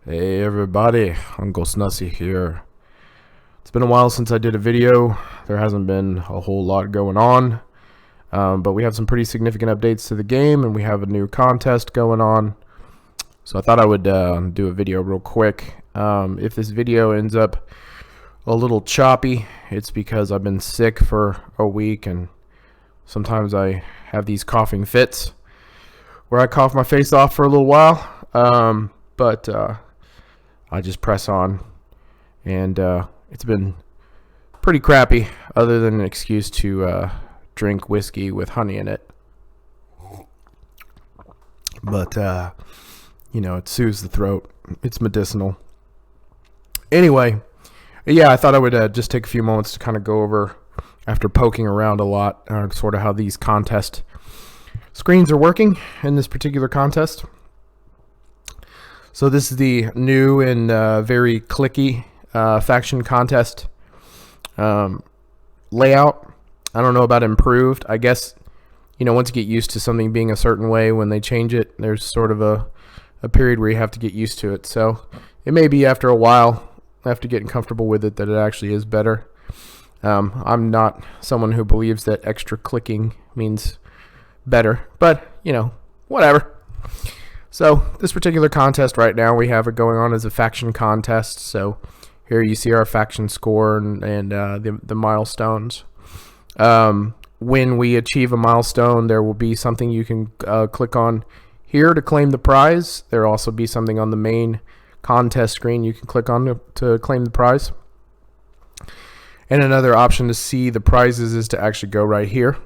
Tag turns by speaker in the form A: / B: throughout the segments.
A: Hey everybody, Uncle Snussy here. It's been a while since I did a video. There hasn't been a whole lot going on, but we have some pretty significant updates to the game, and we have a new contest going on. So I thought I would do a video real quick. If this video ends up a little choppy, it's because I've been sick for a week, and sometimes I have these coughing fits where I cough my face off for a little while. But I just press on, and it's been pretty crappy other than an excuse to drink whiskey with honey in it. But it soothes the throat. It's medicinal. Anyway, yeah, I thought I would just take a few moments to kind of go over, after poking around a lot, sort of how these contest screens are working in this particular contest. So this is the new and very clicky faction contest layout. I don't know about improved. I guess, once you get used to something being a certain way, when they change it, there's sort of a period where you have to get used to it. So it may be after a while, after getting comfortable with it, that it actually is better. I'm not someone who believes that extra clicking means better, but, whatever. So this particular contest right now, we have it going on as a faction contest. So here you see our faction score and the milestones. When we achieve a milestone, there will be something you can click on here to claim the prize. There will also be something on the main contest screen you can click on to claim the prize. And another option to see the prizes is to actually go right here.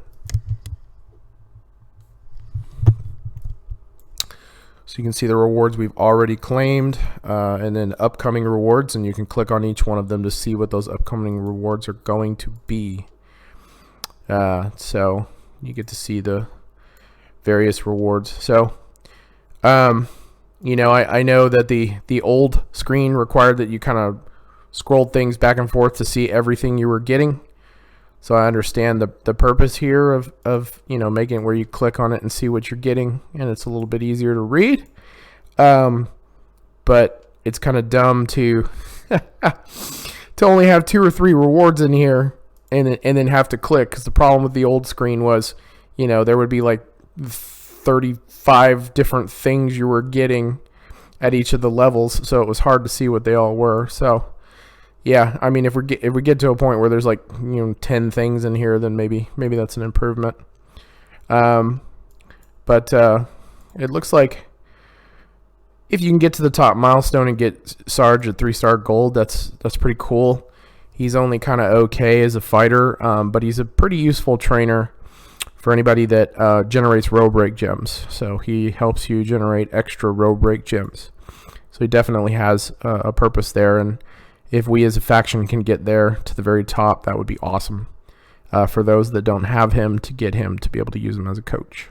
A: So you can see the rewards we've already claimed, and then upcoming rewards, and you can click on each one of them to see what those upcoming rewards are going to be. So you get to see the various rewards. So, I know that the old screen required that you kind of scrolled things back and forth to see everything you were getting. So I understand the purpose here of making it where you click on it and see what you're getting, and it's a little bit easier to read. But it's kind of dumb to to only have 2 or 3 rewards in here and then have to click, because the problem with the old screen was, there would be like 35 different things you were getting at each of the levels, so it was hard to see what they all were. So yeah, I mean, if we get to a point where there's like 10 things in here, then maybe that's an improvement. But it looks like if you can get to the top milestone and get Sarge at 3-star gold, that's pretty cool. He's only kind of okay as a fighter, but he's a pretty useful trainer for anybody that generates row break gems. So he helps you generate extra row break gems. So he definitely has a purpose there, and if we as a faction can get there to the very top, that would be awesome for those that don't have him, to get him to be able to use him as a coach.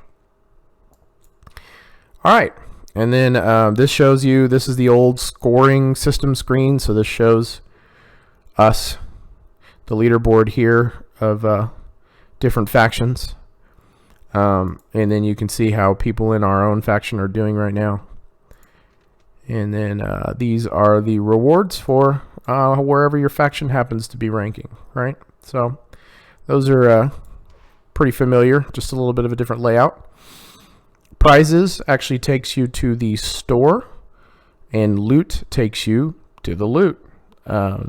A: All right, and then this shows you, this is the old scoring system screen. So this shows us the leaderboard here of different factions, and then you can see how people in our own faction are doing right now. And then these are the rewards for wherever your faction happens to be ranking, right? So those are pretty familiar, just a little bit of a different layout. Prizes actually takes you to the store, and loot takes you to the loot.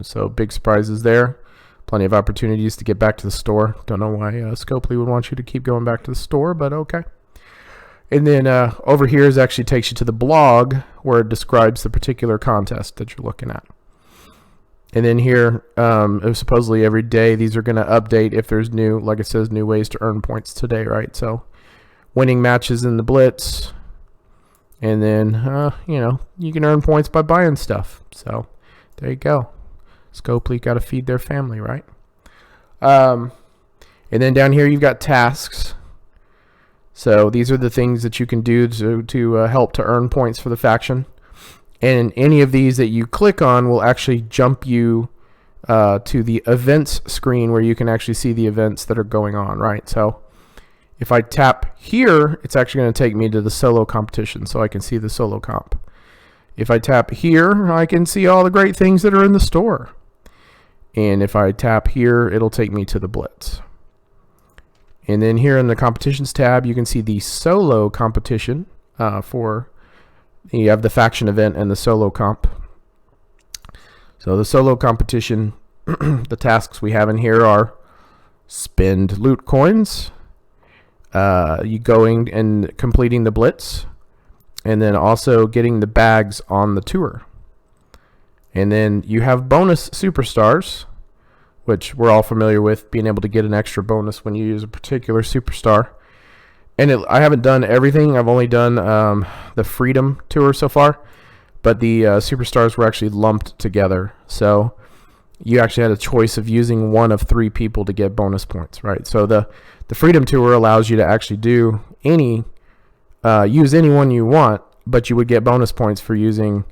A: So big surprises there. Plenty of opportunities to get back to the store. Don't know why Scopely would want you to keep going back to the store, but okay. And then over here actually takes you to the blog, where it describes the particular contest that you're looking at. And then here, supposedly every day, these are going to update if there's new, like it says, new ways to earn points today, right? So winning matches in the Blitz, and then, you can earn points by buying stuff. So there you go. Scopely got to feed their family, right? And then down here, you've got tasks. So these are the things that you can do to help to earn points for the faction. And any of these that you click on will actually jump you to the events screen, where you can actually see the events that are going on, right? So if I tap here, it's actually going to take me to the solo competition, so I can see the solo comp. If I tap here, I can see all the great things that are in the store. And if I tap here, it'll take me to the Blitz. And then here in the competitions tab, you can see the solo competition you have the faction event and the solo comp. So the solo competition, the tasks we have in here are spend loot coins, you going and completing the Blitz, and then also getting the bags on the tour. And then you have bonus superstars, which we're all familiar with, being able to get an extra bonus when you use a particular superstar. And I haven't done everything. I've only done the Freedom Tour so far, but the superstars were actually lumped together. So you actually had a choice of using one of 3 people to get bonus points, right? So the Freedom Tour allows you to actually do use anyone you want, but you would get bonus points for using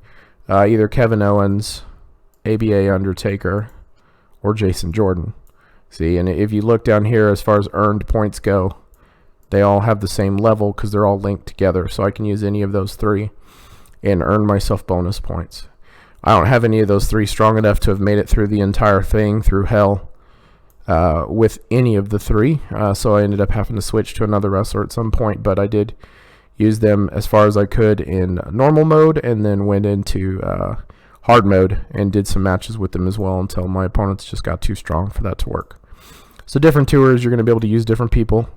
A: either Kevin Owens, ABA Undertaker, or Jason Jordan. See, and if you look down here as far as earned points go, they all have the same level because they're all linked together. So I can use any of those 3 and earn myself bonus points. I don't have any of those 3 strong enough to have made it through the entire thing through hell with any of the 3. So I ended up having to switch to another wrestler at some point, but I did use them as far as I could in normal mode, and then went into hard mode and did some matches with them as well until my opponents just got too strong for that to work. So different tours, you're going to be able to use different people,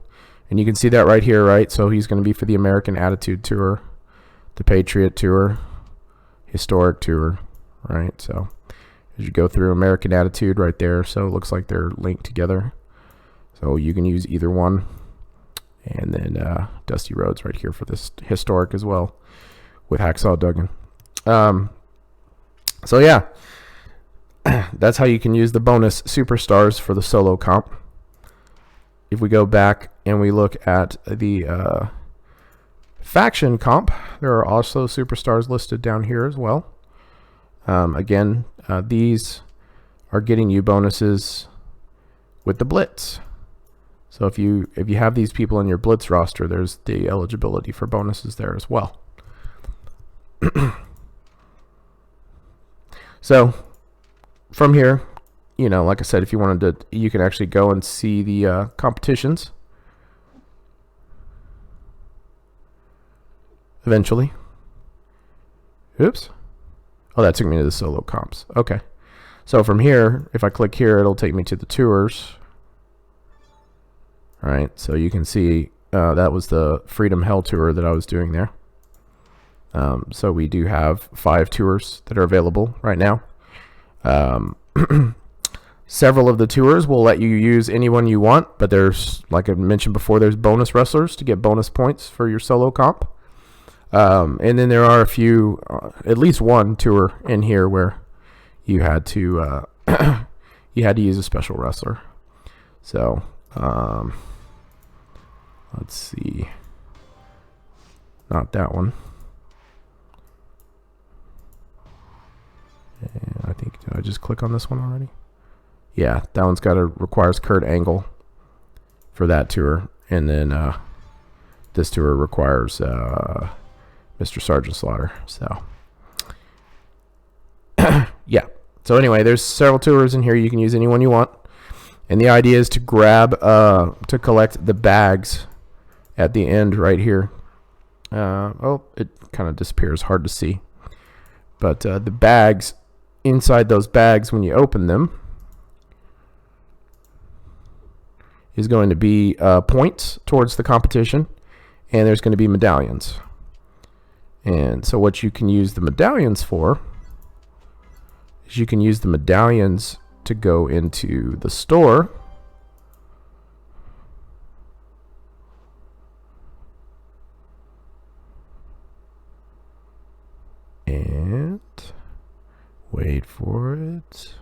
A: and you can see that right here, right? So he's going to be for the American Attitude Tour, the Patriot Tour, Historic Tour, right? So as you go through American Attitude right there, so it looks like they're linked together. So you can use either one. And then Dusty Rhodes right here for this Historic as well with Hacksaw Duggan. So yeah, that's how you can use the bonus superstars for the solo comp. If we go back and we look at the faction comp, there are also superstars listed down here as well. Again, these are getting you bonuses with the Blitz. So if you have these people in your Blitz roster, there's the eligibility for bonuses there as well. So from here, you know, like I said, if you wanted to, you can actually go and see the competitions eventually. Oops. Oh, that took me to the solo comps. Okay. So from here, if I click here, it'll take me to the tours. All right, so you can see that was the Freedom Hell Tour that I was doing there. So we do have 5 tours that are available right now. Several of the tours will let you use anyone you want, but there's, like I mentioned before, there's bonus wrestlers to get bonus points for your solo comp. And then there are a few, at least one tour in here where you had to use a special wrestler. So let's see, not that one. And I think, did I just click on this one already? Yeah, that one's requires Kurt Angle for that tour, and then this tour requires Mr. Sergeant Slaughter. So yeah. So anyway, there's several tours in here. You can use anyone you want, and the idea is to grab to collect the bags at the end right here. Oh, it kind of disappears, hard to see, but the bags, inside those bags when you open them, is going to be points towards the competition, and there's going to be medallions. And so what you can use the medallions for is you can use the medallions to go into the store and wait for it.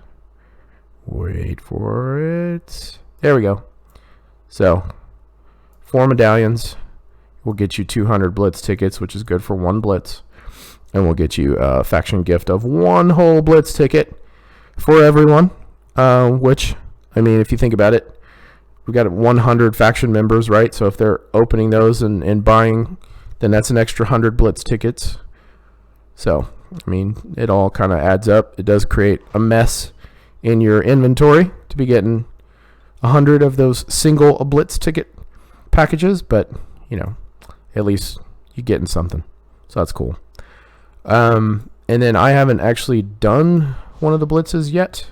A: There we go. So 4 medallions will get you 200 Blitz tickets, which is good for 1 Blitz. And we'll get you a faction gift of 1 whole Blitz ticket for everyone. Which, I mean, if you think about it, we've got 100 faction members, right? So if they're opening those and buying, then that's an extra 100 Blitz tickets. So I mean, it all kind of adds up. It does create a mess in your inventory to be getting 100 of those single Blitz ticket packages, but you know, at least you're getting something, so that's cool. And then I haven't actually done one of the Blitzes yet,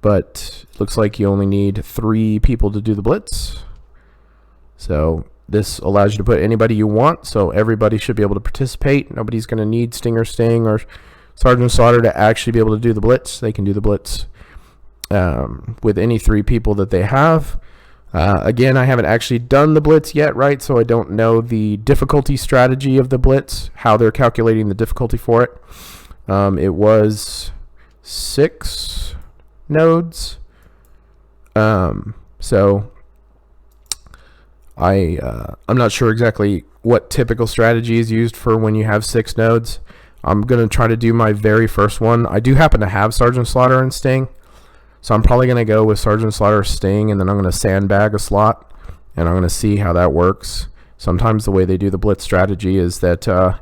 A: but it looks like you only need 3 people to do the Blitz. So this allows you to put anybody you want, so everybody should be able to participate. Nobody's going to need Stinger Sting or Sergeant Slaughter to actually be able to do the Blitz. They can do the Blitz with any 3 people that they have. Again, I haven't actually done the Blitz yet, right? So I don't know the difficulty strategy of the Blitz, how they're calculating the difficulty for it. It was 6 nodes. So I'm not sure exactly what typical strategy is used for when you have 6 nodes. I'm going to try to do my very first one. I do happen to have Sergeant Slaughter and Sting, so I'm probably going to go with Sergeant Slaughter, Sting, and then I'm going to sandbag a slot, and I'm going to see how that works. Sometimes the way they do the Blitz strategy is that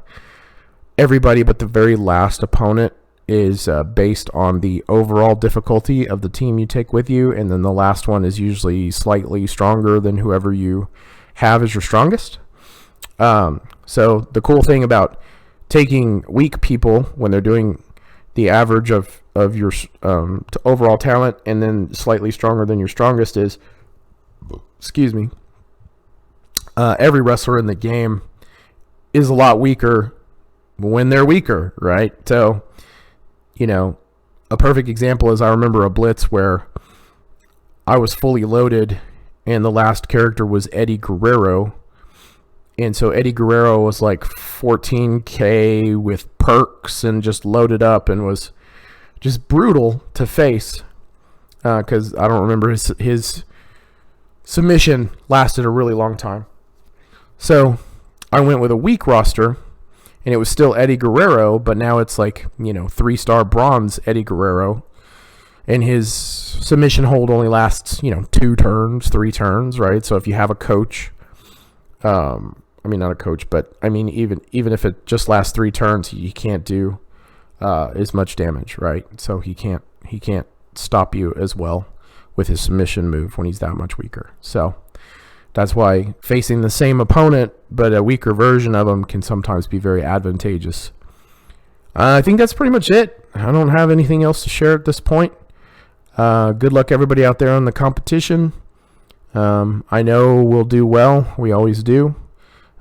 A: everybody but the very last opponent is based on the overall difficulty of the team you take with you, and then the last one is usually slightly stronger than whoever you have as your strongest. So the cool thing about taking weak people when they're doing the average of your overall talent and then slightly stronger than your strongest is, excuse me, every wrestler in the game is a lot weaker when they're weaker, right? So, you know, a perfect example is I remember a Blitz where I was fully loaded and the last character was Eddie Guerrero. And so Eddie Guerrero was like 14K with perks and just loaded up and was just brutal to face because I don't remember his submission lasted a really long time. So I went with a weak roster, and it was still Eddie Guerrero, but now it's like, you know, 3-star bronze Eddie Guerrero, and his submission hold only lasts, you know, 2 turns, 3 turns, right? So if you have a coach, I mean, not a coach, but I mean, even if it just lasts 3 turns, he can't do as much damage, right? So he can't stop you as well with his submission move when he's that much weaker. So that's why facing the same opponent but a weaker version of him can sometimes be very advantageous. I think that's pretty much it. I don't have anything else to share at this point. Good luck everybody out there on the competition. I know we'll do well. We always do.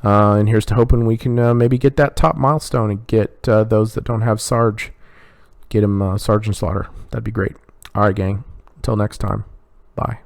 A: And here's to hoping we can maybe get that top milestone and get those that don't have Sarge, get them Sergeant Slaughter. That'd be great. All right, gang. Until next time. Bye.